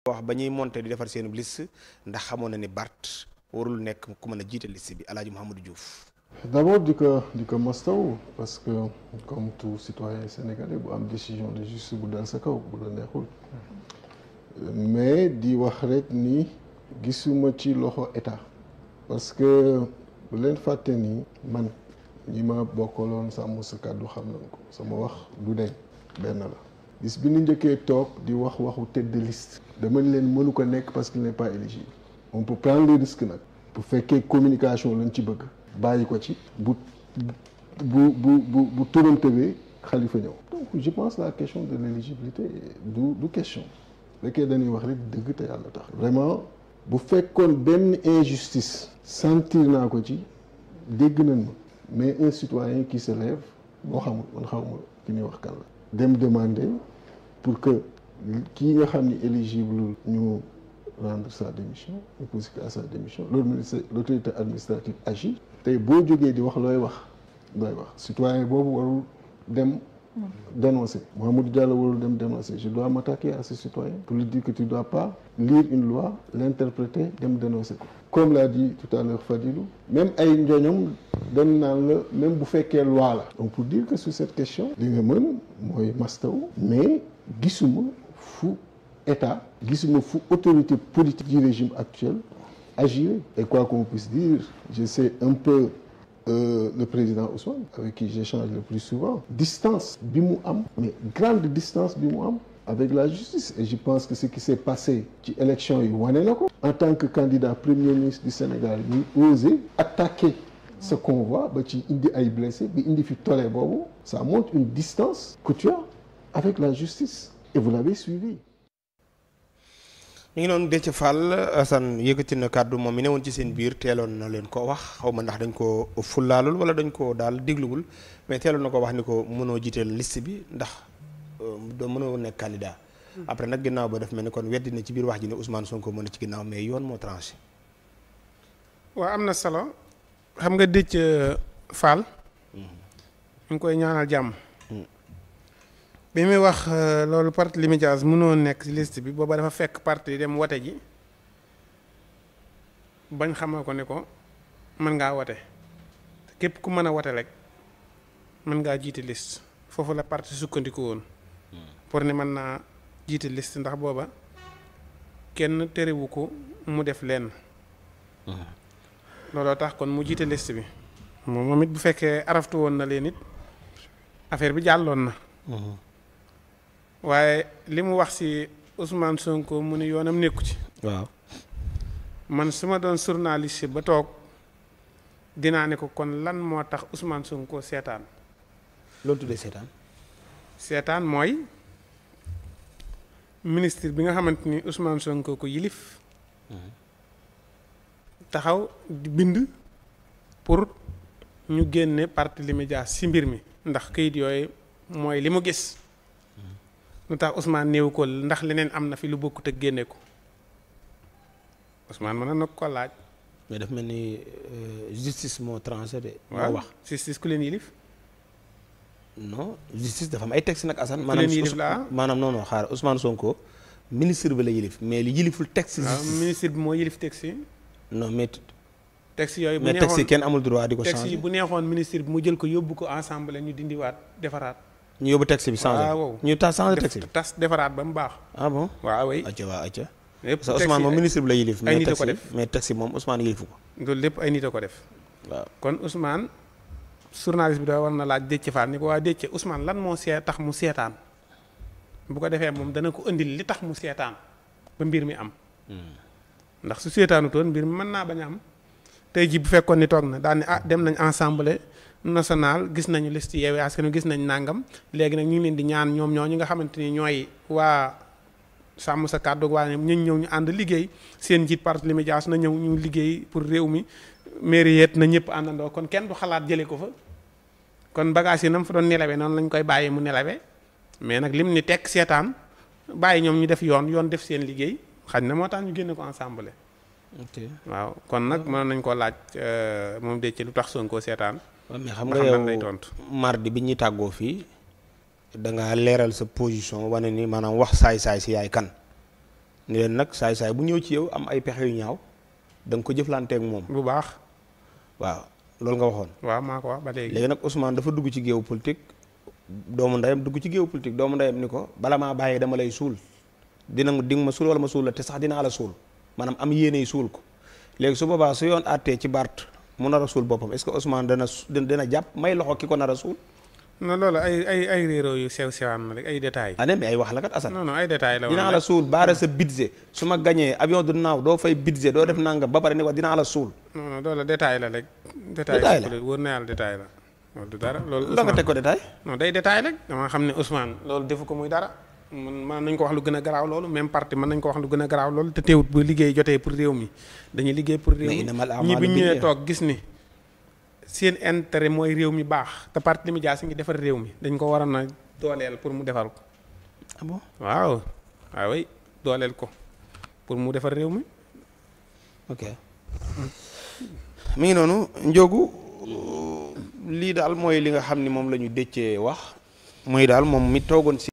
wax ba ñuy monté di defar seen liste ndax xamoon na ni Bart warul nekk ku mën a jiite liste bi El Hadj Mouhamadou Diouf. D'abord di ko mastaw parce que comme tout citoyen sénégalais bu am décision de justice bu dal sa kaw bu la neexul mais di wax rek ni gisuma ci loxo état parce que bu leen fàtte ni man ñi ma bokkaloon sàmm sa kàddu xam nañ ko sama wax du deñ benn la bis bi ñu njëkkee toog di wax waxu tête de liste dama leen mënu ko nekk parce qu'il n'est pas éligible on peut prendre le risque nag bu fekkee communication lañ ci bëgg bàyyi ko ci bu turam tëbee Khalifa ñëw donc je pense la question de l'éligibilité du question fekkee dañuy wax rek dëgg te yàlla tax vraiment bu fekkoon benn injustice sentir naa ko ci dégg nañ ma mais un citoyen qui se lève boo xamul man xawma ki ñuy wax kan la dem demander pour que kii nga xam ni éligible ñu rendre sa démission ñu poser à sa démission l'autorité administrative agit tey boo jógee di wax looy wax citoyen boobu warul dem dénoncer Mamadou Diallo warul dem dénoncer je dois m'attaquer à ce citoyen pour lui dire que tu dois pas lire une loi l'interpréter dem dénoncer ko comme l'a dit tout à l'heure Fadilou même ay njoñom dañ naan la même bu fekkee loi la donc pour dire que sur cette question li nga mën mooy mastaw mais gisuma fu état gisuma fu autorité politique du régime actuel agir et quoi qu'on puisse dire je sais un peu le président Ousmane avec qui j'échange le plus souvent distance bi mu am mais grande distance bi mu am avec la justice et je pense que ce qui s'est passé ci élection yi wane na ko en tant que candidat premier ministre du Sénégal ñu osé attaquer ce convoi ba ci indi ay blessés bi indi fi tollé boobu ça montre une distance que tu as avec la justice et vous l'avez suivi. ñu ngi noonu Déthié Fall Assane yëkkati na kàddu moom mi ne woon ci seen biir teeloon na leen ko wax xaw ma ndax dañ ko fullaalul wala dañ ko daal dégluwul mais teeloon na ko wax ni ko mënoo jiiteel liste bi ndax doo mënoo nekk candidat après nag ginnaaw ba def mel ni kon weddi na ci biir wax ji ne Ousmane Sonko mën na ci ginnaaw mais yoon moo tranché. waaw am na solo xam nga Déthié Fall. ñu ngi koy ñaanal jàmm. bi muy wax loolu parti Limidias mënoo nekk ci liste bi booba dafa fekk parti dem wote ji bañ xamal ko ne ko mën ngaa wote képp ku mën a wote rek mën ngaa jiite liste foofu la parti sukkandiku woon pour ne mën naa jiite liste ndax booba kenn terewu ko mu def lenn looloo tax kon mu jiite liste bi moom it bu fekkee araftu woon na leen it affaire bi jàlloon na waaye li mu wax ci Ousmane Sonko mu ne yoonam nekku ci. waaw man su ma doon journaliste ba toog dinaa ne ko kon lan moo tax Ousmane Sonko seetaan. loolu tuddee seetaan. seetaan mooy ministre bi nga xamante ni Ousmane Sonko ko yilif taxaw di bind pour ñu génne parti Limidias ci mbir mi ndax kayit yooyu mooy li mu gis. lu tax Ousmane néew ko ndax leneen am na fi lu bokkut ak génne ko Ousmane mën na ko laaj. mais daf mel ni justice moo tranché de. waaw wax justice ku leen yilif. non justice dafa am ay texte nag Assane. ku leen yilif la maanaam non non xaar Ousmane Sonko ministre bi la yilif mais li yiliful texte. waaw ministre bi moo yilif texte yi. non mais. texte yooyu bu mais neexoon texte yi kenn amul droit di ko changer. texte yi bu neexoon ministre bi mu jël ko yóbbu ko ensemble ñu dindiwaat defaraat. ñu yóbbu texte bi changé. waaw ñu tas changé texte bi. tas defaraat ba mu baax. ah bon waaw oui. acca waaw acca. lépp parce que Ousmane moom ministre bi la yilif. ay nit a ko def mais texte bi moom Ousmane yilifu ko. loolu lépp ay nit a ko def. waaw kon Ousmane journaliste bi da war na laaj Déthié Fall ni ko waa Déthié Ousmane lan moo tax mu seetaan bu ko defee moom dana ko indil li tax mu seetaan ba mbir mi am. ndax su seetaanu toon mbir mi mën naa bañ a am. tey jii bu fekkoon ni toog na daal ni dem nañ ensemble national gis nañu liste Yewwi Askan Wi gis nañ nangam léegi nag ñu ngi leen di ñaan ñoom ñi nga xamante ni ñooy waa sàmm sa kàddu waa ñu ñëw ñu ànd liggéey seen njiit parti Limidias na ñëw ñu liggéey pour réew mi mairie yeet na ñëpp àndandoo kon kenn du xalaat jëlee ko fa kon bagage yi na mu fa doon nelawee noonu lañ koy bàyyee mu nelawee mais nag lim ni tekk seetaan bàyyi ñoom ñu def yoon def seen liggéey xañ na moo tax ñu génne ko ensemble. ok waaw kon nag mën nañ koo laaj moom Déthié lu tax Sonko seetaan. mais xam nga yow mardi bi ñuy tàggoo fii da nga leeral sa position wane ni maanaam wax saay-saay si yaay kan ni leen nag saay-saay bu ñëw ci yow am ay pexe yu ñaaw da nga ko jëflanteek moom. bu baax. waaw loolu nga waxoon. waaw maa ko wax ba léegi. léegi nag Ousmane dafa dugg ci géew politique doomu ndeyam dugg ci géew politique doomu ndeyam ni ko bala maa bàyyi dama lay suul di nga ma suul wala ma suul la te sax dinaa la suul maanaam am yéeney suul ko léegi su boobaa su yoon àttee ci Bart mu nar a suul boppam est-ce que Ousmane dana jàpp may loxo ki ko nar a suul. non loolu ay réeróo yu sew sewaan na rek ay détails. ah mais ay wax la kat Assane. non ay détails la. dinaa la suul baare sa budget su ma gañee avion du naaw doo fay budget doo def nangam ba pare ni wax dinaa la suul. non loolu détail la rek. détail la wóor na yàlla détail la. loolu du dara loolu. la nga teg ko détail. non day détail rek dama xam ne Ousmane loolu defu ko muy dara mën nañ ko wax lu gën a garaaw loolu même parti mën nañ ko wax lu gën a garaaw loolu te teewut bu liggéey jotee pour réew mi dañuy liggéey pour réew mi ñi bi ñëwee toog gis ni seen intérêt mooy réew mi baax te parti li mu jaasi ngi defar réew mi dañ ko waroon a dooleel pour mu defar ko. ah bon waaw oui dooleel ko pour mu defar réew mi. ok mi ngi noonu Ndiogou lii daal mooy li nga xam ni moom la ñu dëccee wax mooy daal moom mi toogoon si